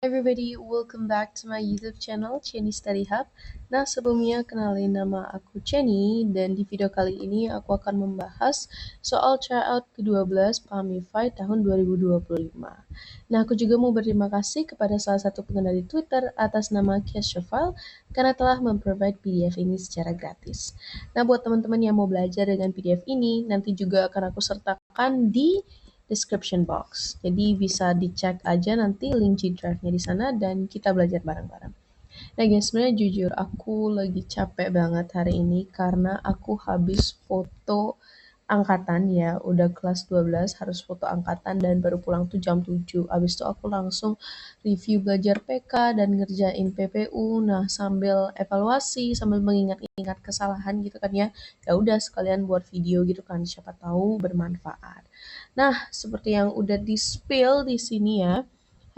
Everybody, welcome back to my YouTube channel, Chenny Study Hub. Nah, sebelumnya kenalin nama aku Chenny, dan di video kali ini aku akan membahas soal tryout ke-12 PAMIFY tahun 2025. Nah, aku juga mau berterima kasih kepada salah satu pengendali Twitter atas nama Cashofile karena telah memprovide PDF ini secara gratis. Nah, buat teman-teman yang mau belajar dengan PDF ini, nanti juga akan aku sertakan di description box. Jadi bisa dicek aja nanti link G Drive-nya di sana dan kita belajar bareng-bareng. Nah guys, sebenarnya jujur aku lagi capek banget hari ini karena aku habis foto angkatan ya, udah kelas 12 harus foto angkatan dan baru pulang tuh jam 7. Habis itu aku langsung review belajar PK dan ngerjain PPU. Nah, sambil evaluasi, sambil mengingat-ingat kesalahan gitu kan ya. Ya udah sekalian buat video gitu kan, siapa tahu bermanfaat. Nah, seperti yang udah di-spill di sini ya,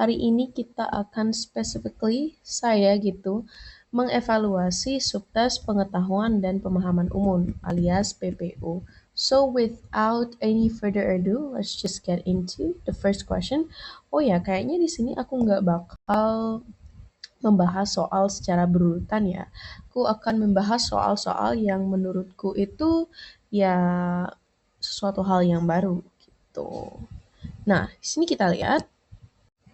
hari ini kita akan specifically saya gitu mengevaluasi subtes pengetahuan dan pemahaman umum alias PPU. So without any further ado, let's just get into the first question. Oh ya, kayaknya di sini aku nggak bakal membahas soal secara berurutan ya. Aku akan membahas soal-soal yang menurutku itu ya sesuatu hal yang baru gitu. Nah, di sini kita lihat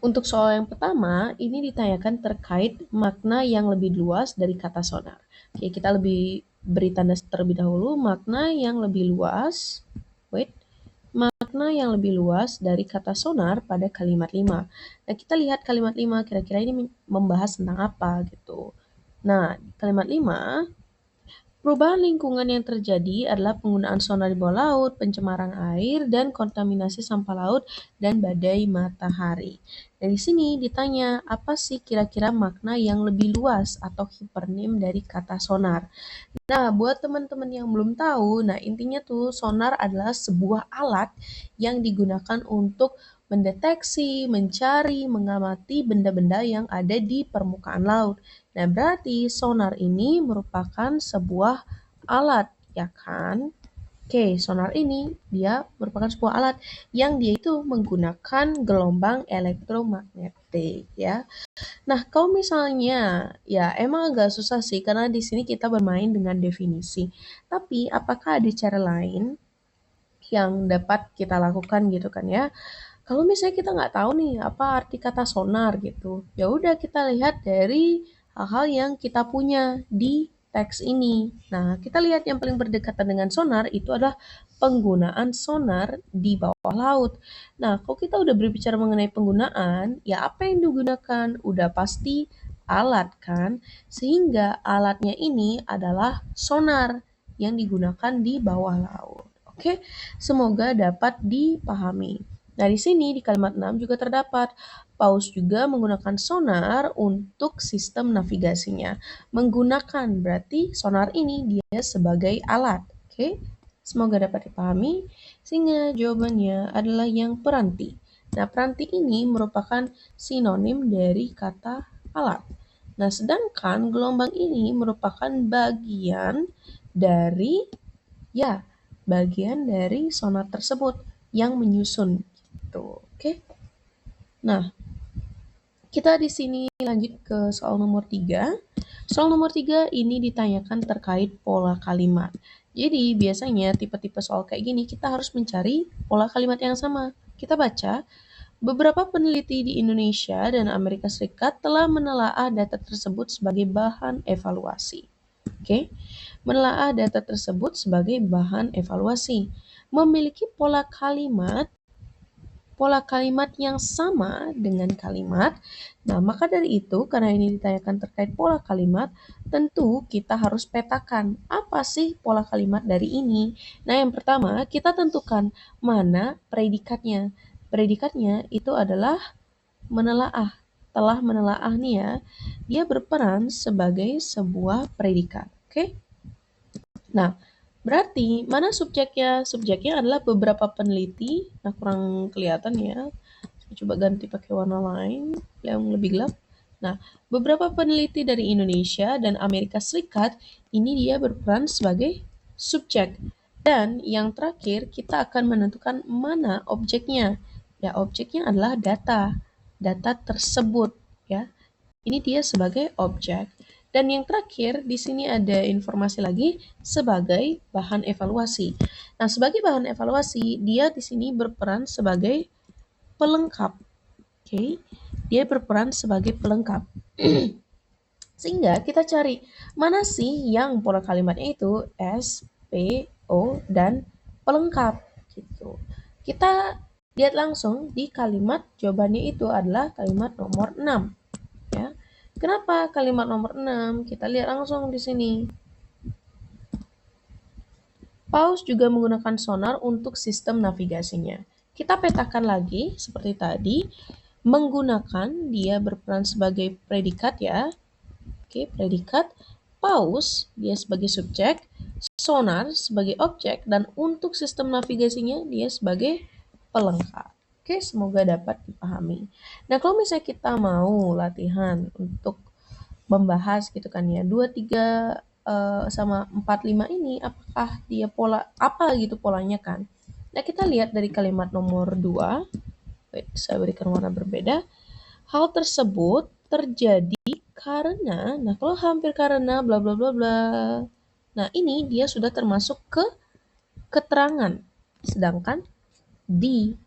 untuk soal yang pertama, ini ditanyakan terkait makna yang lebih luas dari kata sonar. Oke, kita lebih beri tanda terlebih dahulu, makna yang lebih luas, makna yang lebih luas dari kata sonar pada kalimat 5. Nah, kita lihat kalimat 5, kira-kira ini membahas tentang apa gitu. Nah, kalimat 5, perubahan lingkungan yang terjadi adalah penggunaan sonar di bawah laut, pencemaran air, dan kontaminasi sampah laut dan badai matahari. Dari sini ditanya, apa sih kira-kira makna yang lebih luas atau hipernim dari kata sonar? Nah, buat teman-teman yang belum tahu, nah intinya tuh sonar adalah sebuah alat yang digunakan untuk mendeteksi, mencari, mengamati benda-benda yang ada di permukaan laut. Nah, berarti sonar ini merupakan sebuah alat, ya kan? Oke, sonar ini dia merupakan sebuah alat yang dia itu menggunakan gelombang elektromagnetik, ya. Nah, kalau misalnya, ya emang agak susah sih karena di sini kita bermain dengan definisi. Tapi apakah ada cara lain yang dapat kita lakukan gitu kan ya? Kalau misalnya kita nggak tahu nih apa arti kata sonar gitu, ya udah kita lihat dari hal-hal yang kita punya di teks ini. Nah, kita lihat yang paling berdekatan dengan sonar itu adalah penggunaan sonar di bawah laut. Nah, kalau kita udah berbicara mengenai penggunaan, ya apa yang digunakan? Udah pasti alat kan? Sehingga alatnya ini adalah sonar yang digunakan di bawah laut. Oke, semoga dapat dipahami. Nah, di sini di kalimat 6 juga terdapat Paus juga menggunakan sonar untuk sistem navigasinya. Menggunakan berarti sonar ini dia sebagai alat. Oke, semoga dapat dipahami. Sehingga jawabannya adalah yang peranti. Nah, peranti ini merupakan sinonim dari kata alat. Nah, sedangkan gelombang ini merupakan bagian dari ya, bagian dari sonar tersebut yang menyusun gitu. Oke. Nah, kita di sini lanjut ke soal nomor 3. Soal nomor 3 ini ditanyakan terkait pola kalimat. Jadi, biasanya tipe-tipe soal kayak gini kita harus mencari pola kalimat yang sama. Kita baca, beberapa peneliti di Indonesia dan Amerika Serikat telah menelaah data tersebut sebagai bahan evaluasi. Oke, menelaah data tersebut sebagai bahan evaluasi. Memiliki pola kalimat yang sama dengan kalimat. Nah, maka dari itu, karena ini ditanyakan terkait pola kalimat, tentu kita harus petakan apa sih pola kalimat dari ini. Nah, yang pertama, kita tentukan mana predikatnya. Predikatnya itu adalah menelaah. Telah menelaah nih ya, dia berperan sebagai sebuah predikat. Oke? Nah, berarti mana subjeknya? Subjeknya adalah beberapa peneliti. Nah, kurang kelihatan ya. Saya coba ganti pakai warna lain yang lebih gelap. Nah, beberapa peneliti dari Indonesia dan Amerika Serikat ini dia berperan sebagai subjek. Dan yang terakhir kita akan menentukan mana objeknya. Ya, objeknya adalah data. Data tersebut ya. Ini dia sebagai objek. Dan yang terakhir, di sini ada informasi lagi sebagai bahan evaluasi. Nah, sebagai bahan evaluasi, dia di sini berperan sebagai pelengkap. Oke, dia berperan sebagai pelengkap. Sehingga kita cari mana sih yang pola kalimatnya itu S, P, O, dan pelengkap gitu. Kita lihat langsung di kalimat jawabannya itu adalah kalimat nomor 6 ya. Kenapa kalimat nomor 6? Kita lihat langsung di sini. Paus juga menggunakan sonar untuk sistem navigasinya. Kita petakan lagi seperti tadi. Menggunakan dia berperan sebagai predikat ya. Oke, predikat. Paus dia sebagai subjek, sonar sebagai objek, dan untuk sistem navigasinya dia sebagai pelengkap. Oke, semoga dapat dipahami. Nah, kalau misalnya kita mau latihan untuk membahas gitu kan ya, 2, 3, sama 4, 5 ini apakah dia pola apa gitu polanya kan. Nah, kita lihat dari kalimat nomor 2. Saya berikan warna berbeda. Hal tersebut terjadi karena, nah kalau hampir karena bla bla bla bla. Nah, ini dia sudah termasuk ke keterangan. Sedangkan di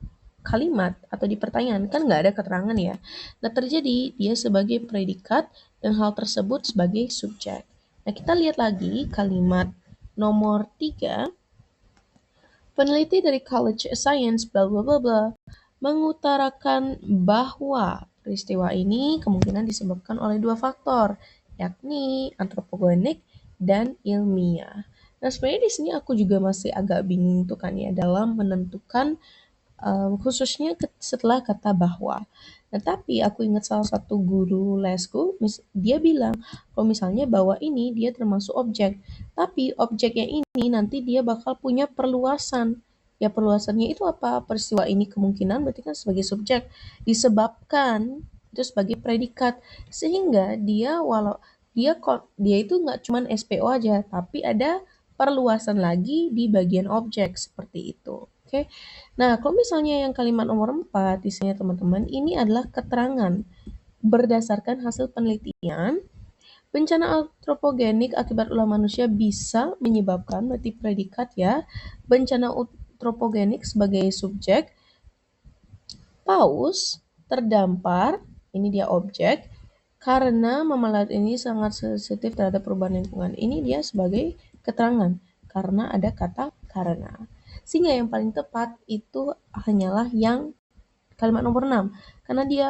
kalimat atau di pertanyaan kan nggak ada keterangan ya. Nah, terjadi dia sebagai predikat dan hal tersebut sebagai subjek. Nah, kita lihat lagi kalimat nomor 3. Peneliti dari College Science bla bla bla bla mengutarakan bahwa peristiwa ini kemungkinan disebabkan oleh 2 faktor, yakni antropogenik dan ilmiah. Nah, sebenarnya di sini aku juga masih agak bingung tuh kan ya dalam menentukan khususnya setelah kata bahwa. Nah, tapi aku ingat salah satu guru lesku, dia bilang kalau misalnya bahwa ini dia termasuk objek, tapi objeknya ini nanti dia bakal punya perluasan. Ya, perluasannya itu apa? Peristiwa ini kemungkinan berarti kan sebagai subjek, disebabkan itu sebagai predikat, sehingga dia walau dia itu nggak cuman SPO aja, tapi ada perluasan lagi di bagian objek seperti itu. Oke. Nah, kalau misalnya yang kalimat nomor 4, di sini teman-teman, ini adalah keterangan. Berdasarkan hasil penelitian, bencana antropogenik akibat ulah manusia bisa menyebabkan, berarti predikat ya, bencana antropogenik sebagai subjek, paus terdampar, ini dia objek, karena mamalia ini sangat sensitif terhadap perubahan lingkungan. Ini dia sebagai keterangan, karena ada kata karena. Sehingga yang paling tepat itu hanyalah yang kalimat nomor 6. Karena dia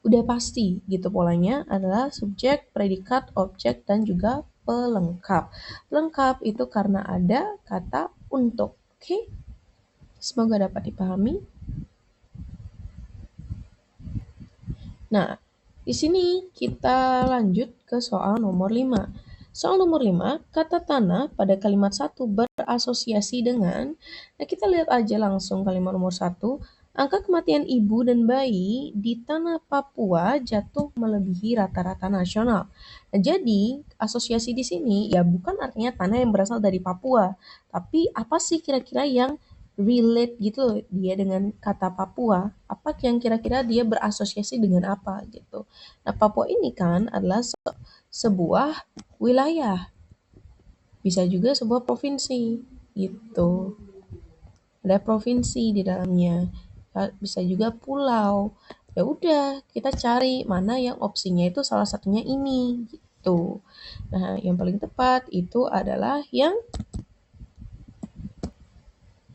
udah pasti gitu polanya adalah subjek, predikat, objek, dan juga pelengkap. Pelengkap itu karena ada kata untuk. Oke? Semoga dapat dipahami. Nah, di sini kita lanjut ke soal nomor 5. Soal nomor 5, kata tanah pada kalimat 1 berasosiasi dengan, nah kita lihat aja langsung kalimat nomor 1, angka kematian ibu dan bayi di tanah Papua jatuh melebihi rata-rata nasional. Nah, jadi asosiasi di sini ya bukan artinya tanah yang berasal dari Papua, tapi apa sih kira-kira yang relate gitu dia dengan kata Papua, apa yang kira-kira dia berasosiasi dengan apa gitu. Nah, Papua ini kan adalah sebuah wilayah, bisa juga sebuah provinsi gitu. Ada provinsi di dalamnya, bisa juga pulau. Ya udah, kita cari mana yang opsinya itu salah satunya ini gitu. Nah, yang paling tepat itu adalah yang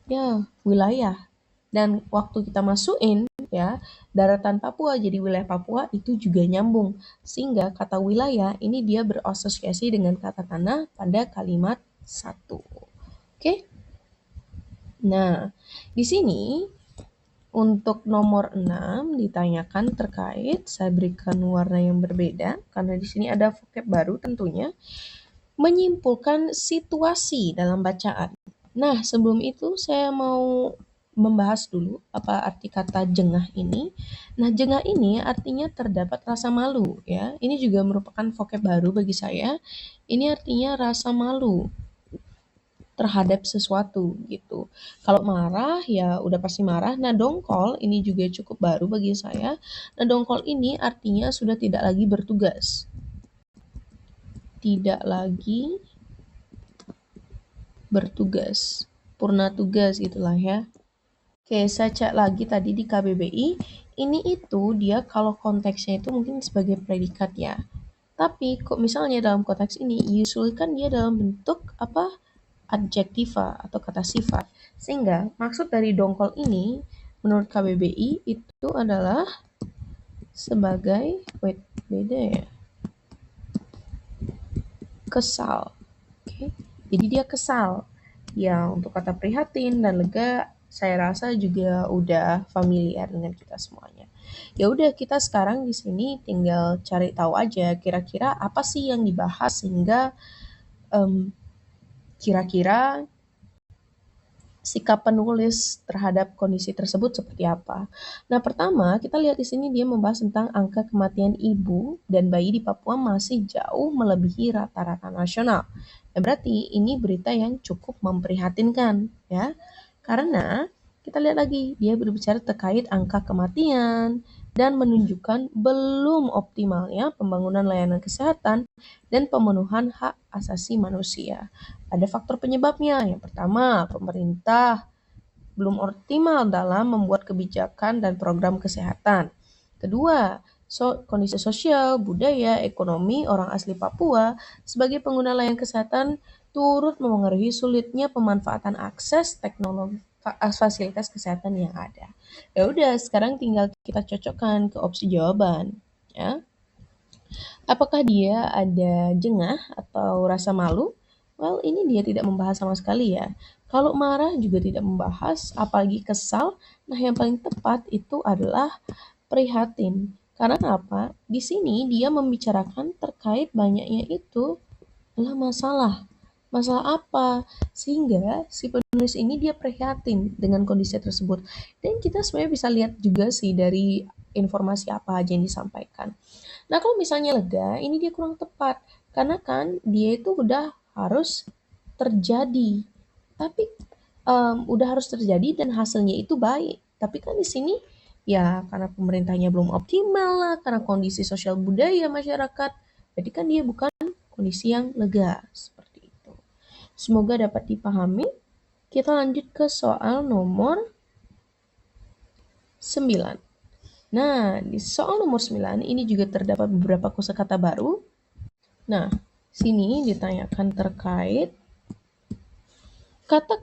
ya wilayah. Dan waktu kita masukin ya daratan Papua jadi wilayah Papua itu juga nyambung. Sehingga kata wilayah ini dia berasosiasi dengan kata tanah pada kalimat 1. Oke? Nah, di sini untuk nomor 6 ditanyakan terkait, saya berikan warna yang berbeda karena di sini ada vocab baru tentunya, menyimpulkan situasi dalam bacaan. Nah, sebelum itu saya mau membahas dulu apa arti kata jengah ini. Nah, jengah ini artinya terdapat rasa malu ya. Ini juga merupakan vocab baru bagi saya. Ini artinya rasa malu. terhadap sesuatu gitu. Kalau marah ya udah pasti marah. Nah, dongkol ini juga cukup baru bagi saya. Nah, dongkol ini artinya sudah tidak lagi bertugas. Tidak lagi bertugas. Purna tugas gitulah ya. Oke, saya cek lagi tadi di KBBI. Ini itu dia kalau konteksnya itu mungkin sebagai predikat ya. Tapi kok misalnya dalam konteks ini usually kan dia dalam bentuk apa? Adjektiva atau kata sifat. Sehingga maksud dari dongkol ini menurut KBBI itu adalah sebagai beda ya. Kesal. Oke. Jadi dia kesal. Ya, untuk kata prihatin dan lega saya rasa juga udah familiar dengan kita semuanya. Ya udah kita sekarang di sini tinggal cari tahu aja kira-kira apa sih yang dibahas sehingga em, kira-kira sikap penulis terhadap kondisi tersebut seperti apa. Nah, pertama kita lihat di sini dia membahas tentang angka kematian ibu dan bayi di Papua masih jauh melebihi rata-rata nasional. Ya, berarti ini berita yang cukup memprihatinkan ya. Karena kita lihat lagi dia berbicara terkait angka kematian dan menunjukkan belum optimalnya pembangunan layanan kesehatan dan pemenuhan hak asasi manusia. Ada faktor penyebabnya. Yang pertama, pemerintah belum optimal dalam membuat kebijakan dan program kesehatan. Kedua, kondisi sosial, budaya, ekonomi orang asli Papua sebagai pengguna layanan kesehatan turut memengaruhi sulitnya pemanfaatan akses teknologi fasilitas kesehatan yang ada. Ya udah, sekarang tinggal kita cocokkan ke opsi jawaban, ya. Apakah dia ada jengah atau rasa malu? Well, ini dia tidak membahas sama sekali ya. Kalau marah juga tidak membahas, apalagi kesal. Nah, yang paling tepat itu adalah prihatin. Karena apa? Di sini dia membicarakan terkait banyaknya itu adalah masalah. Masalah apa? Sehingga si penulis ini dia prihatin dengan kondisi tersebut. Dan kita sebenarnya bisa lihat juga sih dari informasi apa aja yang disampaikan. Nah, kalau misalnya lega, ini dia kurang tepat. Karena kan dia itu udah harus terjadi. Tapi udah harus terjadi dan hasilnya itu baik. Tapi kan di sini ya karena pemerintahnya belum optimal lah, karena kondisi sosial budaya masyarakat. Jadi kan dia bukan kondisi yang lega seperti itu. Semoga dapat dipahami. Kita lanjut ke soal nomor 9. Nah, di soal nomor 9 ini juga terdapat beberapa kosakata baru. Nah, sini ditanyakan terkait kata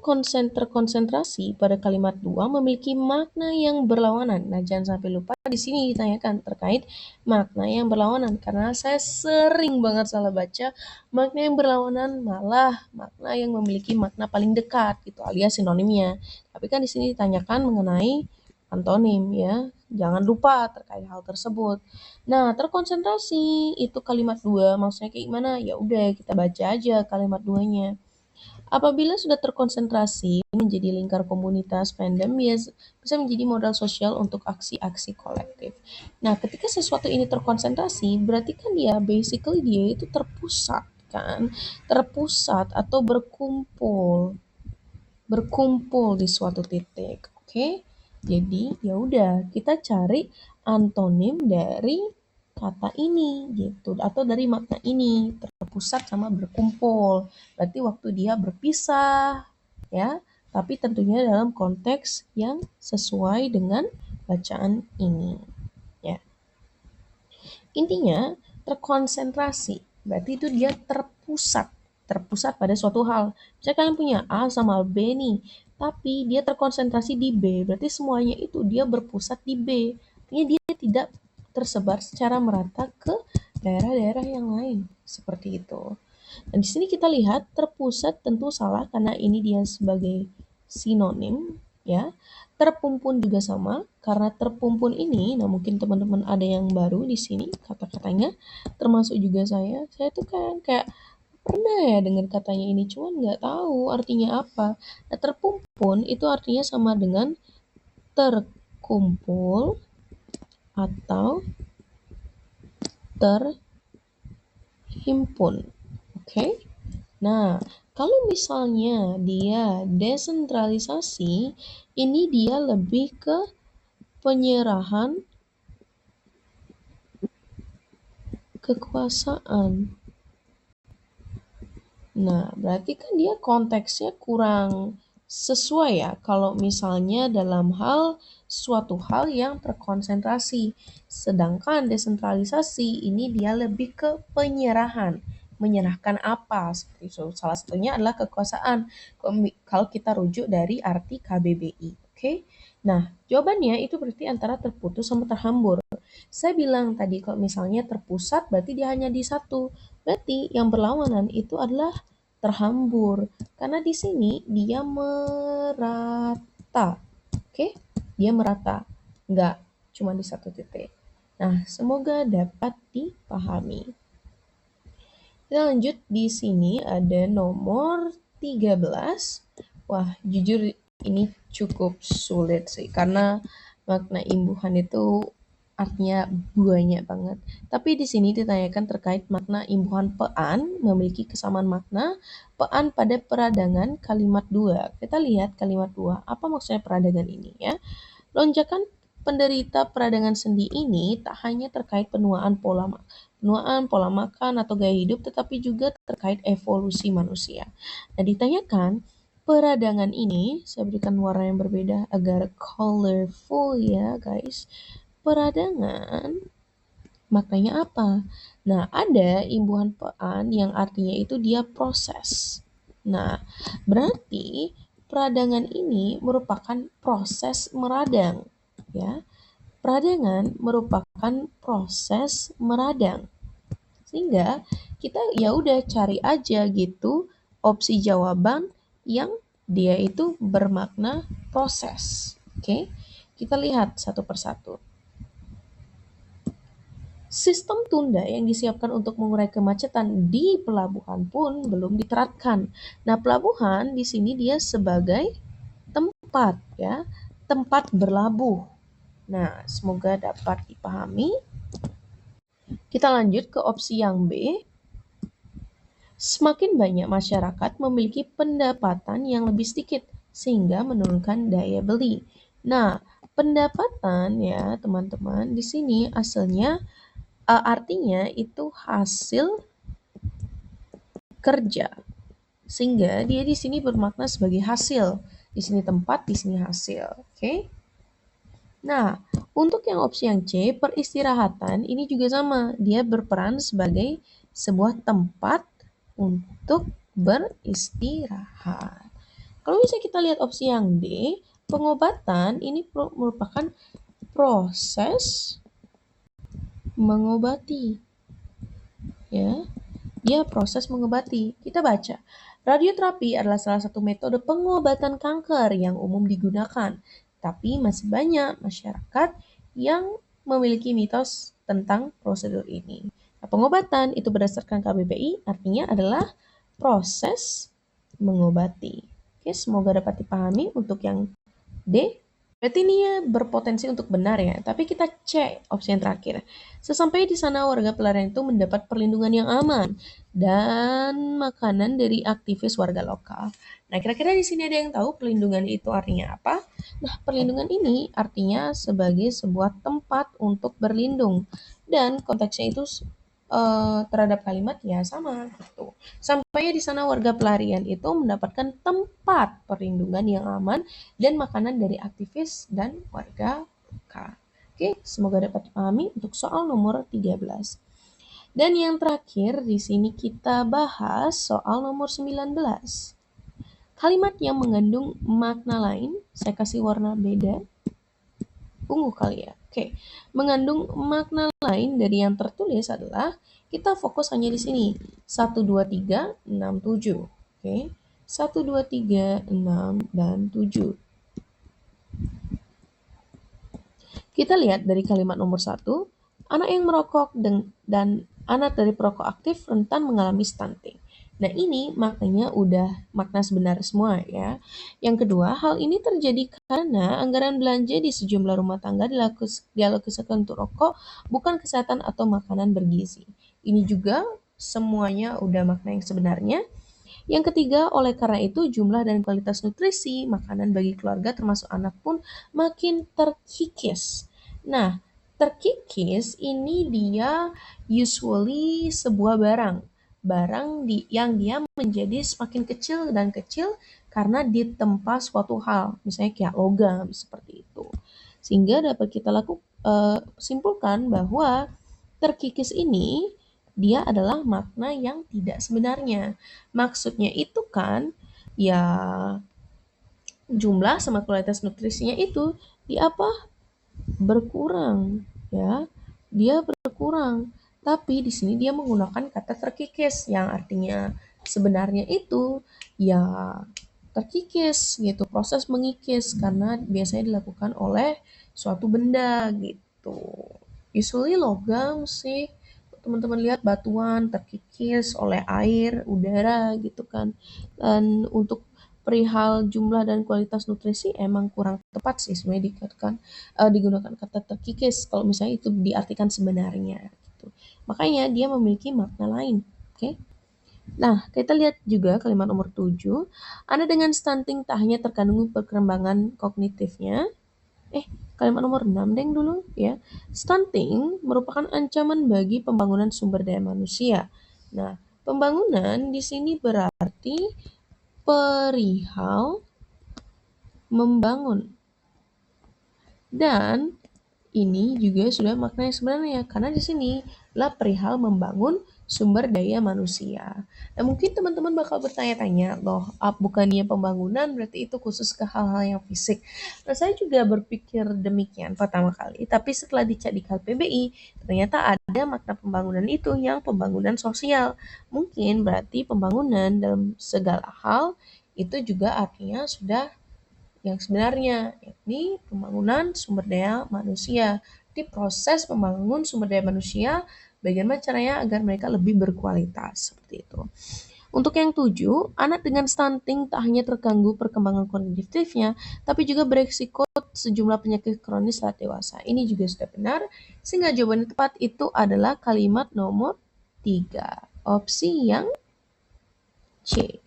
terkonsentrasi pada kalimat 2 memiliki makna yang berlawanan. Nah, jangan sampai lupa di sini ditanyakan terkait makna yang berlawanan karena saya sering banget salah baca makna yang berlawanan malah makna yang memiliki makna paling dekat gitu alias sinonimnya. Tapi kan di sini ditanyakan mengenai antonim ya. Jangan lupa terkait hal tersebut. Nah, terkonsentrasi itu kalimat 2 maksudnya kayak gimana? Ya udah kita baca aja kalimat 2-nya. Apabila sudah terkonsentrasi menjadi lingkar komunitas fandom, bisa menjadi modal sosial untuk aksi-aksi kolektif. Nah, ketika sesuatu ini terkonsentrasi, berarti kan dia basically dia itu terpusat kan, terpusat atau berkumpul di suatu titik. Oke? Jadi, ya udah, kita cari antonim dari kata ini gitu atau dari makna ini terpusat sama berkumpul berarti waktu dia berpisah ya tapi tentunya dalam konteks yang sesuai dengan bacaan ini ya intinya terkonsentrasi berarti itu dia terpusat pada suatu hal misalnya kalian punya A sama B nih tapi dia terkonsentrasi di B berarti semuanya itu dia berpusat di B artinya dia tidak tersebar secara merata ke daerah-daerah yang lain seperti itu. Dan di sini kita lihat terpusat tentu salah karena ini dia sebagai sinonim ya. Terpumpun juga sama karena terpumpun ini, nah mungkin teman-teman ada yang baru di sini kata-katanya, termasuk juga saya. Saya tuh kan kayak pernah ya dengar katanya ini, cuman nggak tahu artinya apa. Nah, terpumpun itu artinya sama dengan terkumpul atau terhimpun. Oke. Nah, Kalau misalnya dia desentralisasi, ini dia lebih ke penyerahan kekuasaan. Nah, berarti kan dia konteksnya kurang sesuai ya kalau misalnya dalam suatu hal yang terkonsentrasi. Sedangkan desentralisasi ini dia lebih ke penyerahan. Menyerahkan apa? Seperti itu. Salah satunya adalah kekuasaan. Kalau kita rujuk dari arti KBBI. Oke? Nah, jawabannya itu berarti antara terputus sama terhambur. Saya bilang tadi kalau misalnya terpusat berarti dia hanya di satu. Berarti yang berlawanan itu adalah terhambur. Karena di sini dia merata. Oke? Dia merata. Enggak cuma di satu titik. Nah, semoga dapat dipahami. Kita lanjut di sini ada nomor 13. Wah, jujur ini cukup sulit sih karena makna imbuhan itu artinya banyak banget. Tapi di sini ditanyakan terkait makna imbuhan pean memiliki kesamaan makna pean pada peradangan kalimat dua. Kita lihat kalimat dua. Apa maksudnya peradangan ini ya? Lonjakan penderita peradangan sendi ini tak hanya terkait penuaan, pola makan atau gaya hidup, tetapi juga terkait evolusi manusia. Nah, ditanyakan, peradangan ini, saya berikan warna yang berbeda agar colorful ya guys. Peradangan maknanya apa? Nah, ada imbuhan pean yang artinya itu dia proses. Nah, berarti peradangan ini merupakan proses meradang, ya. Peradangan merupakan proses meradang. Sehingga kita ya udah cari aja gitu opsi jawaban yang dia itu bermakna proses. Oke? Kita lihat satu persatu. Sistem tunda yang disiapkan untuk mengurai kemacetan di pelabuhan pun belum diterapkan. Nah, pelabuhan di sini dia sebagai tempat ya, tempat berlabuh. Nah, semoga dapat dipahami. Kita lanjut ke opsi yang B. Semakin banyak masyarakat memiliki pendapatan yang lebih sedikit sehingga menurunkan daya beli. Nah, pendapatan ya, teman-teman, di sini aslinya artinya itu hasil kerja. Sehingga dia di sini bermakna sebagai hasil. Di sini tempat, di sini hasil. Oke? Nah, untuk yang opsi yang C, peristirahatan ini juga sama. Dia berperan sebagai sebuah tempat untuk beristirahat. Kalau misalnya kita lihat opsi yang D, pengobatan ini merupakan proses mengobati. Ya, dia proses mengobati. Kita baca. Radioterapi adalah salah satu metode pengobatan kanker yang umum digunakan. Tapi masih banyak masyarakat yang memiliki mitos tentang prosedur ini. Nah, pengobatan itu berdasarkan KBBI artinya adalah proses mengobati. Oke, semoga dapat dipahami untuk yang D. Berarti ini ya berpotensi untuk benar ya, tapi kita cek opsi yang terakhir. Sesampai di sana warga pelarian itu mendapat perlindungan yang aman dan makanan dari aktivis warga lokal. Nah, kira-kira di sini ada yang tahu perlindungan itu artinya apa? Nah, perlindungan ini artinya sebagai sebuah tempat untuk berlindung dan konteksnya itu terhadap kalimat ya sama gitu. Sampai di sana warga pelarian itu mendapatkan tempat perlindungan yang aman dan makanan dari aktivis dan warga lokal. Oke, semoga dapat dipahami untuk soal nomor 13. Dan yang terakhir di sini kita bahas soal nomor 19. Kalimat yang mengandung makna lain, saya kasih warna beda, ungu kali ya. Oke, mengandung makna lain dari yang tertulis adalah kita fokus hanya di sini. 1, 2, 3, 6, 7. Oke, 1, 2, 3, 6, dan 7. Kita lihat dari kalimat nomor 1, anak yang merokok dan anak dari perokok aktif rentan mengalami stunting. Nah, ini maknanya udah makna sebenar semua ya. Yang kedua, hal ini terjadi karena anggaran belanja di sejumlah rumah tangga dialokasikan untuk rokok, bukan kesehatan atau makanan bergizi. Ini juga semuanya udah makna yang sebenarnya. Yang ketiga, oleh karena itu jumlah dan kualitas nutrisi makanan bagi keluarga termasuk anak pun makin terkikis. Nah, terkikis ini dia usually sebuah yang dia menjadi semakin kecil dan kecil karena ditempa suatu hal, misalnya kayak logam seperti itu. Sehingga dapat kita simpulkan bahwa terkikis ini dia adalah makna yang tidak sebenarnya. Maksudnya itu kan ya jumlah sama kualitas nutrisinya itu di apa? Berkurang, ya. Dia berkurang. Tapi di sini dia menggunakan kata terkikis yang artinya sebenarnya itu ya terkikis gitu, proses mengikis karena biasanya dilakukan oleh suatu benda gitu. Usually logam sih, teman-teman lihat batuan terkikis oleh air, udara gitu kan. Dan untuk perihal jumlah dan kualitas nutrisi emang kurang tepat sih sebenarnya digunakan kata terkikis kalau misalnya itu diartikan sebenarnya gitu. Makanya dia memiliki makna lain. Oke. Nah, kita lihat juga kalimat nomor 7. Anak dengan stunting tak hanya terkandung perkembangan kognitifnya. Kalimat nomor 6 deng dulu ya. Stunting merupakan ancaman bagi pembangunan sumber daya manusia. Nah, pembangunan di sini berarti perihal membangun. Dan ini juga sudah makna yang sebenarnya karena di sini lah perihal membangun sumber daya manusia. Nah, mungkin teman-teman bakal bertanya-tanya, loh, bukannya pembangunan berarti itu khusus ke hal-hal yang fisik. Nah, saya juga berpikir demikian pertama kali, tapi setelah dicek di KPBI, ternyata ada makna pembangunan itu yang pembangunan sosial. Mungkin berarti pembangunan dalam segala hal itu juga artinya sudah yang sebenarnya, yakni pembangunan sumber daya manusia. Di proses membangun sumber daya manusia, bagaimana caranya agar mereka lebih berkualitas, seperti itu. Untuk yang 7, anak dengan stunting tak hanya terganggu perkembangan kognitifnya, tapi juga beresiko sejumlah penyakit kronis saat dewasa. Ini juga sudah benar, sehingga jawaban yang tepat itu adalah kalimat nomor 3. Opsi yang C.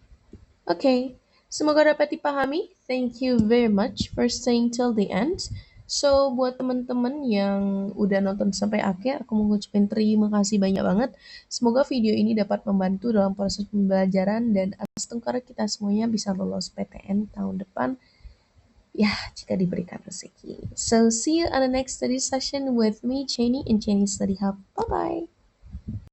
Oke, semoga dapat dipahami. Thank you very much for staying till the end. So, buat teman-teman yang udah nonton sampai akhir, aku mau ngucapin terima kasih banyak banget. Semoga video ini dapat membantu dalam proses pembelajaran dan atas tengkar kita semuanya bisa lolos PTN tahun depan. Ya, jika diberikan rezeki. So, see you on the next study session with me, Jenny, in Jenny Study Hub. Bye-bye.